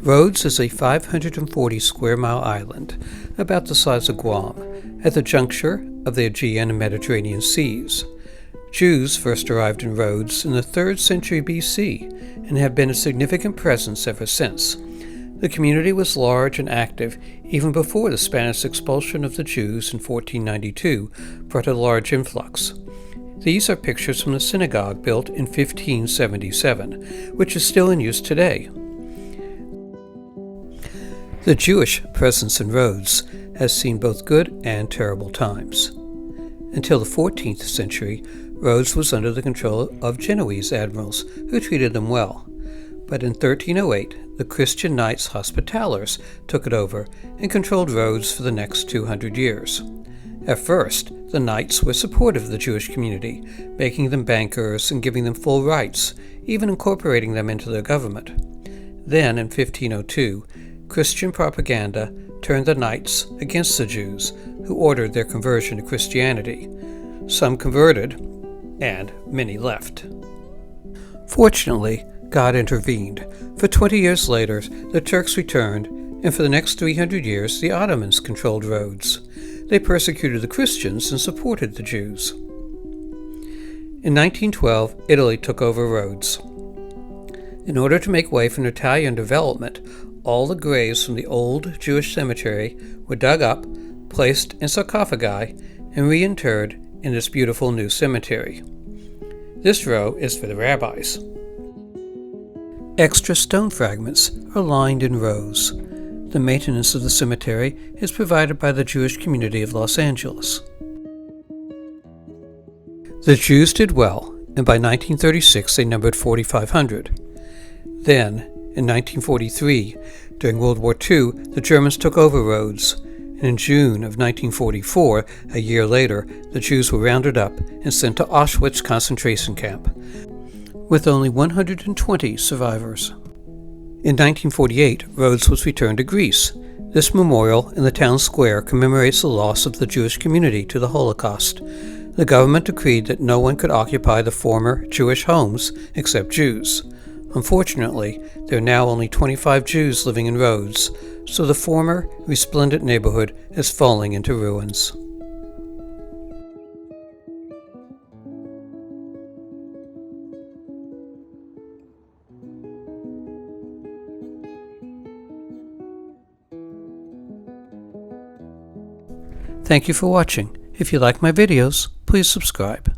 Rhodes is a 540 square mile island, about the size of Guam, at the juncture of the Aegean and Mediterranean seas. Jews first arrived in Rhodes in the 3rd century BC and have been a significant presence ever since. The community was large and active even before the Spanish expulsion of the Jews in 1492 brought a large influx. These are pictures from the synagogue built in 1577, which is still in use today. The Jewish presence in Rhodes has seen both good and terrible times. Until the 14th century, Rhodes was under the control of Genoese admirals who treated them well. But in 1308, the Christian Knights Hospitallers took it over and controlled Rhodes for the next 200 years. At first, the Knights were supportive of the Jewish community, making them bankers and giving them full rights, even incorporating them into their government. Then, in 1502, Christian propaganda turned the Knights against the Jews, who ordered their conversion to Christianity. Some converted, and many left. Fortunately, God intervened. For 20 years later, the Turks returned, and for the next 300 years, the Ottomans controlled Rhodes. They persecuted the Christians and supported the Jews. In 1912, Italy took over Rhodes. In order to make way for an Italian development, all the graves from the old Jewish cemetery were dug up, placed in sarcophagi, and reinterred in this beautiful new cemetery. This row is for the rabbis. Extra stone fragments are lined in rows. The maintenance of the cemetery is provided by the Jewish community of Los Angeles. The Jews did well, and by 1936 they numbered 4,500. Then, in 1943, during World War II, the Germans took over Rhodes, and in June of 1944, a year later, the Jews were rounded up and sent to Auschwitz concentration camp, with only 120 survivors. In 1948, Rhodes was returned to Greece. This memorial in the town square commemorates the loss of the Jewish community to the Holocaust. The government decreed that no one could occupy the former Jewish homes except Jews. Unfortunately, there are now only 25 Jews living in Rhodes, so the former resplendent neighborhood is falling into ruins. Thank you for watching. If you like my videos, please subscribe.